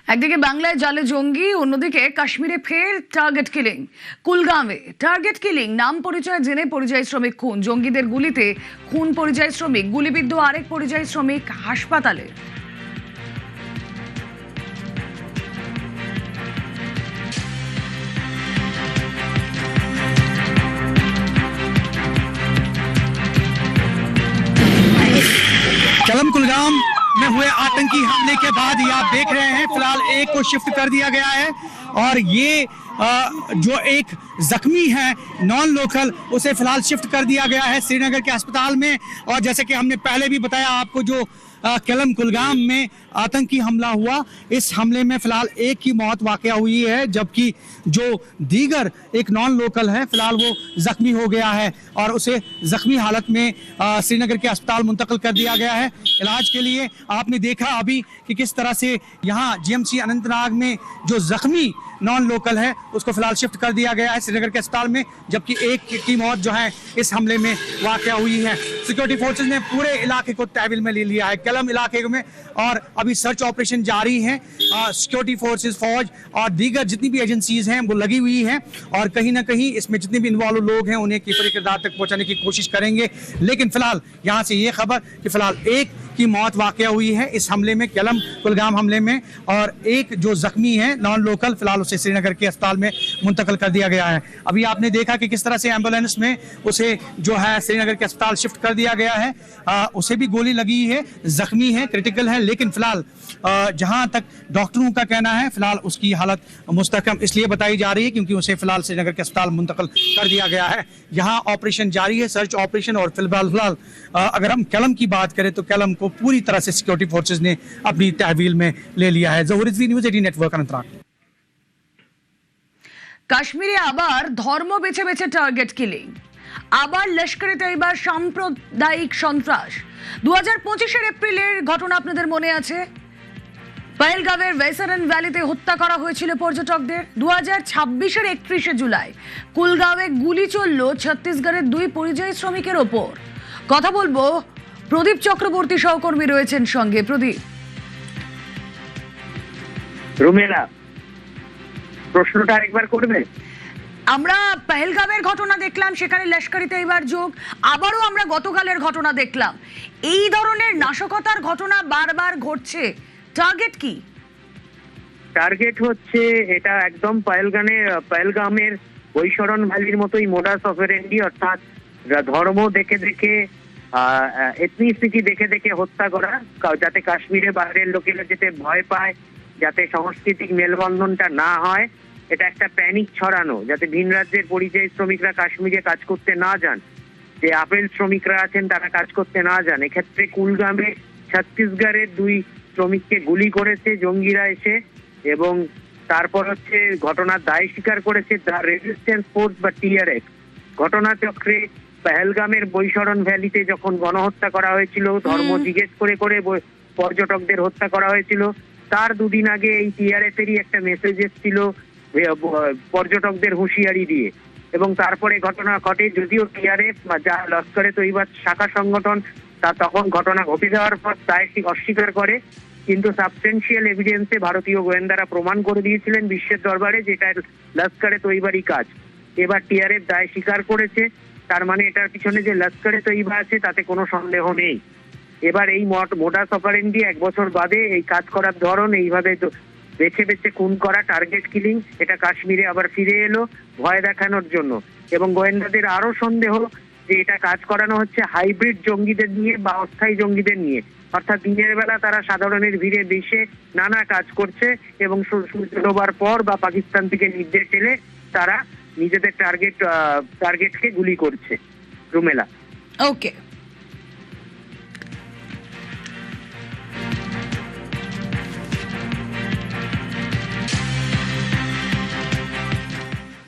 একদিকে বাংলায় জালে জঙ্গি, অন্যদিকে কাশ্মীরে ফের টার্গেট কিলিং। কুলগামে টার্গেট কিলিং, নাম পরিচয় জেনে পরিযায়ী শ্রমিক খুন, জঙ্গিদের গুলিতে খুন পরিযায়ী শ্রমিক, গুলিবিদ্ধ আরেক পরিযায়ী শ্রমিক হাসপাতালে। केलम कुलगाम में हुए आतंकी हमले के बाद ये आप देख रहे हैं फिलहाल एक को शिफ्ट कर दिया गया है और ये जो एक जख्मी है नॉन लोकल उसे फिलहाल शिफ्ट कर दिया गया है श्रीनगर के अस्पताल में। और जैसे कि हमने पहले भी बताया आपको, जो केलम कुलगाम में आतंकी हमला हुआ, इस हमले में फिलहाल एक की मौत वाकया हुई है, जबकि जो दीगर एक नॉन लोकल है फिलहाल वो जख्मी हो गया है और उसे जख्मी हालत में श्रीनगर के अस्पताल मुंतकिल कर दिया गया है इलाज के लिए। आपने देखा अभी कि किस तरह से यहाँ जीएमसी अनंतनाग में जो जख्मी नॉन लोकल है उसको फिलहाल शिफ्ट कर दिया गया है श्रीनगर के अस्पताल में, जबकि एक की मौत जो है इस हमले में वाकया हुई है। सिक्योरिटी फोर्सेज ने पूरे इलाके को तहवील में ले लिया है, केलम इलाके में, और अभी सर्च ऑपरेशन जारी है। सिक्योरिटी फोर्सेज, फौज और दीगर जितनी भी एजेंसीज हैं वो लगी हुई हैं और कहीं ना कहीं इसमें जितने भी इन्वॉल्व लोग हैं उन्हें किफरी किरदार तक पहुंचाने की कोशिश करेंगे। लेकिन फिलहाल यहाँ से ये खबर कि फिलहाल एक की मौत वाकया हुई है इस हमले में, केलम कुलगाम हमले में, और एक जो जख्मी है नॉन लोकल फिलहाल उसे श्रीनगर के अस्पताल में मुंतकिल कर दिया गया है। अभी आपने देखा कि किस तरह से एम्बुलेंस में उसे जो है श्रीनगर के अस्पताल शिफ्ट कर दिया गया है। उसे भी गोली लगी है, जख्मी है, क्रिटिकल है, लेकिन फिलहाल जहां तक डॉक्टरों का कहना है फिलहाल उसकी हालत मुस्तहकम इसलिए बताई जा रही है क्योंकि उसे फिलहाल श्रीनगर के अस्पताल मुंतकिल कर दिया गया है। यहाँ ऑपरेशन जारी है, सर्च ऑपरेशन, और फिलहाल अगर हम केलम की बात करें तो केलम को पूरी तरह से सिक्योरिटी फोर्सेज ने अपनी तहवील में ले लिया है। ज़हूर रिजवी, न्यूज़ 18 नेटवर्क, अनंतनाग। কাশ্মীরে আবার ধর্ম বেছে বেছে টার্গেট কিলিং, আবার লস্করে তৈবার সাম্প্রদায়িক সন্ত্রাস। 2025-এর এপ্রিলের ঘটনা আপনাদের মনে আছে, পহেলগাঁওয়ের ওয়েসারন ভ্যালিতে হত্যা করা হয়েছিল পর্যটকদের। 2026-এর 31শে জুলাই কুলগাঁওয়ে গুলি চলল ছত্তিশগড়ের 2 পরিযায়ী শ্রমিকের ওপর। কথা বলবো, প্রদীপ চক্রবর্তী সহকর্মী রয়েছেন সঙ্গে। প্রদীপ, রুমেলা, প্রশ্নটা আরেকবার করবে। আমরা পহেলগাঁওয়ের ঘটনা দেখলাম, সেখানে লস্করি তৈবার যোগ, আবারও আমরা গতকালের ঘটনা দেখলাম। এই ধরনের নাশকতার ঘটনা বারবার ঘটছে, টার্গেট কি? টার্গেট হচ্ছে এটা একদম পহেলগামের বৈশরণ ভ্যালির মতোই মোডাস অপারেন্ডি, অর্থাৎ ধর্ম দেখে দেখে, এথনিসিটি দেখে দেখে হত্যা করা, যাতে কাশ্মীরে বাইরের লোকেরা যেতে ভয় পায়, যাতে সাংস্কৃতিক মেলবন্ধনটা না হয়। এটা একটা প্যানিক ছড়ানো, যাতে ভিন রাজ্যের পরিযায়ী শ্রমিকরা কাশ্মীরে কাজ করতে না যান, যে আপেল শ্রমিকরা আছেন তারা কাজ করতে না যান। এক্ষেত্রে কুলগামে ছত্তিশগড়ের 2 শ্রমিককে গুলি করেছে জঙ্গিরা এসে, এবং তারপর হচ্ছে ঘটনার দায় স্বীকার করেছে দ্য রেজিস্ট্যান্স ফোর্স বা টিআরএফ। ঘটনাচক্রে পহেলগামের বৈশরণ ভ্যালিতে যখন গণহত্যা করা হয়েছিল, ধর্ম জিজ্ঞেস করে করে পর্যটকদের হত্যা করা হয়েছিল, তার 2 দিন আগে এই টিআরএফ-এরই একটা মেসেজ এসেছিল পর্যটকদের হুঁশিয়ারি দিয়ে, এবং তারপরে ঘটনা ঘটে। যদিও টিআরএফ যা লস্করে তৈবার শাখা সংগঠন, তা তখন ঘটনা ঘটে যাওয়ার পর দায় অস্বীকার করে, কিন্তু সাবস্টেন্সিয়াল এভিডেন্সে ভারতীয় গোয়েন্দারা প্রমাণ করে দিয়েছিলেন বিশ্বের দরবারে যে এটা লস্করে তৈবারই কাজ। এবার টিআরএফ দায় স্বীকার করেছে, তার মানে এটার পিছনে যে লস্করে তৈবা আছে তাতে কোনো সন্দেহ নেই। এবার এই মোডাস অপারেন্ডি 1 বছর বাদে এই কাজ করার ধরন, এইভাবে বেছে বেছে খুন করা, টার্গেট কিলিং, এটা কাশ্মীরে আবার ফিরে এলো ভয় দেখানোর জন্য। এবং গোয়েন্দাদের আরো সন্দেহ যে এটা কাজ করানো হচ্ছে হাইব্রিড জঙ্গিদের নিয়ে বা অস্থায়ী জঙ্গিদের নিয়ে, অর্থাৎ দিনের বেলা তারা সাধারণের ভিড়ে দেশে নানা কাজ করছে এবং সূর্য ডোবার পর বা পাকিস্তান থেকে নির্দেশ এলে তারা নিজেদের টার্গেটকে গুলি করছে। রুমেলা, ওকে।